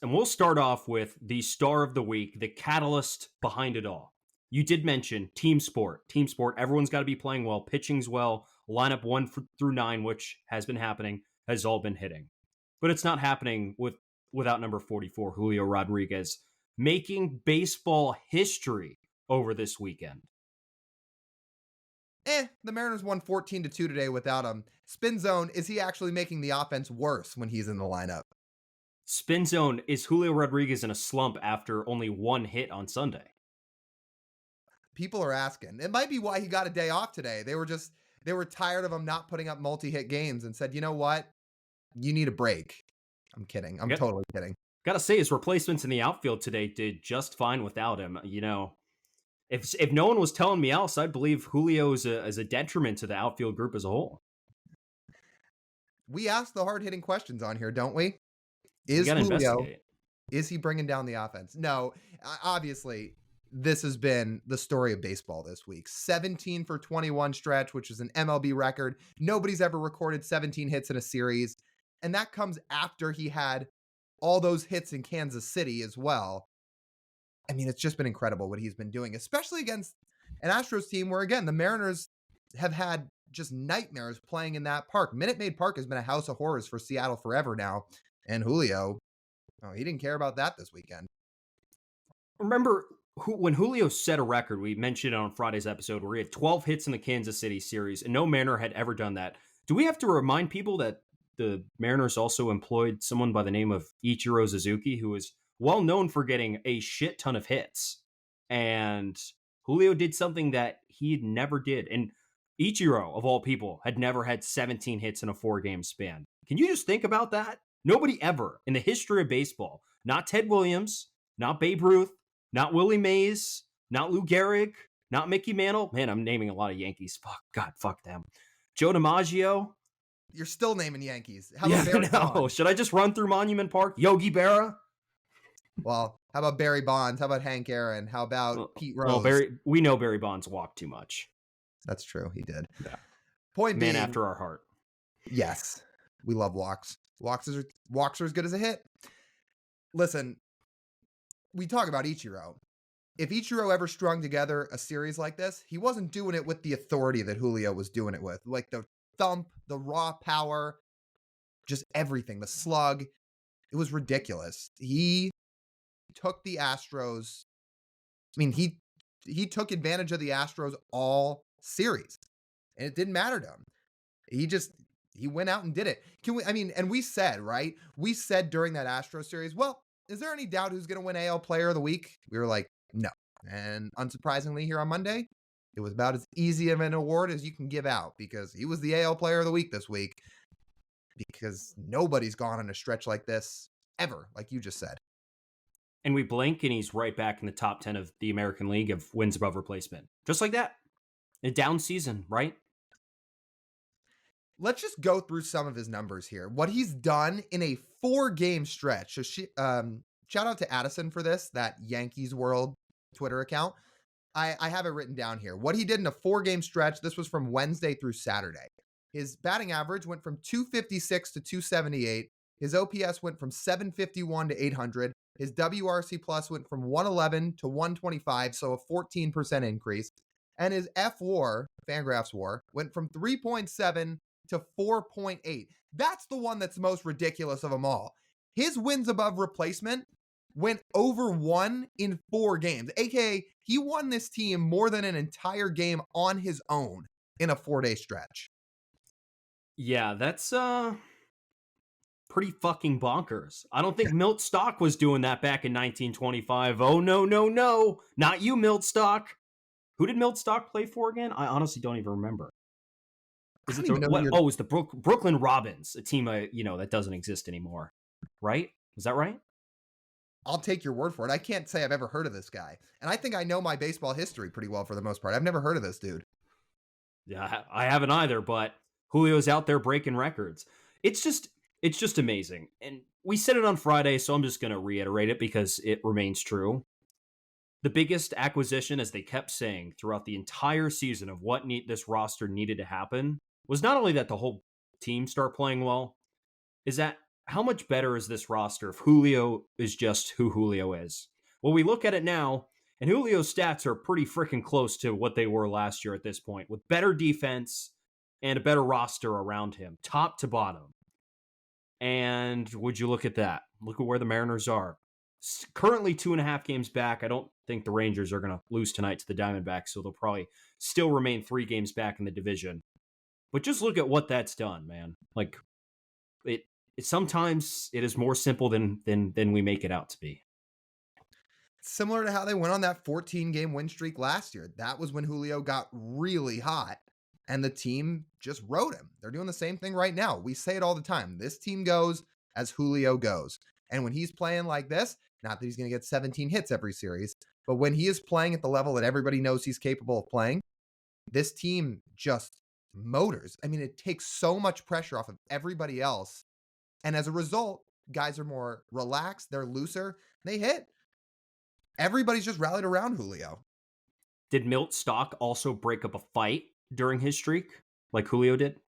And we'll start off with the star of the week, the catalyst behind it all. You did mention team sport. Team sport, everyone's got to be playing well, pitching's well, lineup 1 through 9, which has been happening, has all been hitting. But it's not happening without number 44, Julio Rodriguez, making baseball history over this weekend. The Mariners won 14-2 today without him. Spin zone, is he actually making the offense worse when he's in the lineup? Spin zone, is Julio Rodriguez in a slump after only 1 hit on Sunday? People are asking. It might be why he got a day off today. They were tired of him not putting up multi-hit games and said, you know what? You need a break. I'm kidding. I'm totally kidding. Gotta say, his replacements in the outfield today did just fine without him. You know, if no one was telling me else, I'd believe Julio is a detriment to the outfield group as a whole. We ask the hard-hitting questions on here, don't we? Is Julio, is he bringing down the offense? No, obviously, this has been the story of baseball this week. 17 for 21 stretch, which is an MLB record. Nobody's ever recorded 17 hits in a series. And that comes after he had all those hits in Kansas City as well. I mean, it's just been incredible what he's been doing, especially against an Astros team where, again, the Mariners have had just nightmares playing in that park. Minute Maid Park has been a house of horrors for Seattle forever now. And Julio, he didn't care about that this weekend. Remember when Julio set a record, we mentioned it on Friday's episode, where he had 12 hits in the Kansas City series, and no Mariner had ever done that. Do we have to remind people that the Mariners also employed someone by the name of Ichiro Suzuki, who is well known for getting a shit ton of hits? And Julio did something that he never did. And Ichiro, of all people, had never had 17 hits in a 4-game span. Can you just think about that? Nobody ever in the history of baseball, not Ted Williams, not Babe Ruth, not Willie Mays, not Lou Gehrig, not Mickey Mantle. Man, I'm naming a lot of Yankees. Fuck them. Joe DiMaggio. You're still naming Yankees. How about Barry Bonds? Should I just run through Monument Park? Yogi Berra? Well, how about Barry Bonds? How about Hank Aaron? How about Pete Rose? We know Barry Bonds walked too much. That's true. He did. Yeah. Point being, man after our heart. Yes. We love walks. Walks are as good as a hit. Listen, we talk about Ichiro. If Ichiro ever strung together a series like this, he wasn't doing it with the authority that Julio was doing it with. Like the thump, the raw power, just everything, the slug. It was ridiculous. He took the Astros. I mean, he took advantage of the Astros all series, and it didn't matter to him. He went out and did it. We said, right? We said during that Astros series, well, is there any doubt who's going to win AL Player of the Week? We were like, no. And unsurprisingly, here on Monday, it was about as easy of an award as you can give out, because he was the AL Player of the Week this week, because nobody's gone on a stretch like this ever, like you just said. And we blink and he's right back in the top 10 of the American League of wins above replacement. Just like that. A down season, right? Let's just go through some of his numbers here. What he's done in a 4-game stretch. So shout out to Addison for this, that Yankees World Twitter account. I have it written down here. What he did in a 4-game stretch, this was from Wednesday through Saturday. His batting average went from 256 to 278. His OPS went from 751 to 800. His WRC plus went from 111 to 125, so a 14% increase. And his F-WAR, Fangraphs WAR, went from 3.7 to 4.8. That's the one that's most ridiculous of them all. His wins above replacement went over 1 in 4 games, aka he won this team more than an entire game on his own in a 4-day stretch. Yeah, that's pretty fucking bonkers. I don't think Milt Stock was doing that back in 1925. Oh, no. Not you, Milt Stock. Who did Milt Stock play for again? I honestly don't even remember. Is it it's the Brooklyn Robins, a team that doesn't exist anymore. Right? Is that right? I'll take your word for it. I can't say I've ever heard of this guy. And I think I know my baseball history pretty well for the most part. I've never heard of this dude. Yeah, I haven't either, but Julio's out there breaking records. It's just amazing. And we said it on Friday, so I'm just going to reiterate it because it remains true. The biggest acquisition, as they kept saying throughout the entire season of what this roster needed to happen, was not only that the whole team start playing well, is that how much better is this roster if Julio is just who Julio is? Well, we look at it now, and Julio's stats are pretty freaking close to what they were last year at this point, with better defense and a better roster around him, top to bottom. And would you look at that? Look at where the Mariners are. Currently 2.5 games back. I don't think the Rangers are going to lose tonight to the Diamondbacks, so they'll probably still remain 3 games back in the division. But just look at what that's done, man. Like, it sometimes it is more simple than we make it out to be. Similar to how they went on that 14-game win streak last year. That was when Julio got really hot and the team just rode him. They're doing the same thing right now. We say it all the time. This team goes as Julio goes. And when he's playing like this, not that he's going to get 17 hits every series, but when he is playing at the level that everybody knows he's capable of playing, this team just motors. I mean, it takes so much pressure off of everybody else. And as a result, guys are more relaxed, they're looser, they hit. Everybody's just rallied around Julio. Did Milt Stock also break up a fight during his streak like Julio did?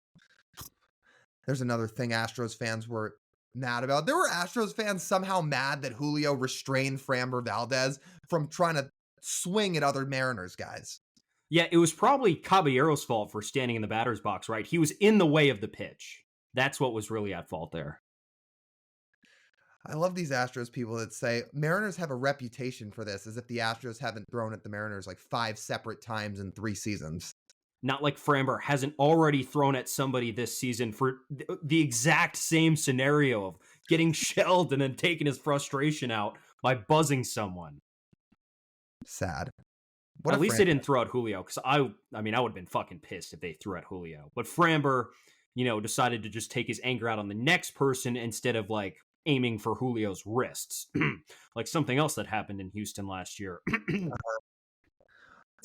There's another thing Astros fans were mad about. There were Astros fans somehow mad that Julio restrained Framber Valdez from trying to swing at other Mariners guys. Yeah, it was probably Caballero's fault for standing in the batter's box, right? He was in the way of the pitch. That's what was really at fault there. I love these Astros people that say Mariners have a reputation for this, as if the Astros haven't thrown at the Mariners like 5 separate times in 3 seasons. Not like Framber hasn't already thrown at somebody this season for the exact same scenario of getting shelled and then taking his frustration out by buzzing someone. Sad. At least they didn't throw at Julio, because I would have been fucking pissed if they threw at Julio. But Framber, decided to just take his anger out on the next person instead of like aiming for Julio's wrists, like something else that happened in Houston last year.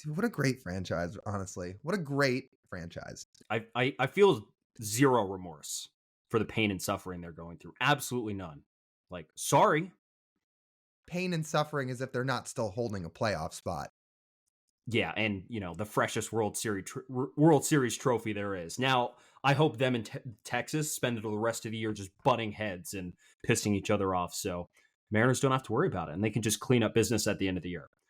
Dude, what a great franchise, honestly. What a great franchise. I feel zero remorse for the pain and suffering they're going through. Absolutely none. Like, sorry. Pain and suffering as if they're not still holding a playoff spot. Yeah, and, the freshest World Series trophy there is. Now, I hope them in Texas spend the rest of the year just butting heads and pissing each other off, so Mariners don't have to worry about it, and they can just clean up business at the end of the year.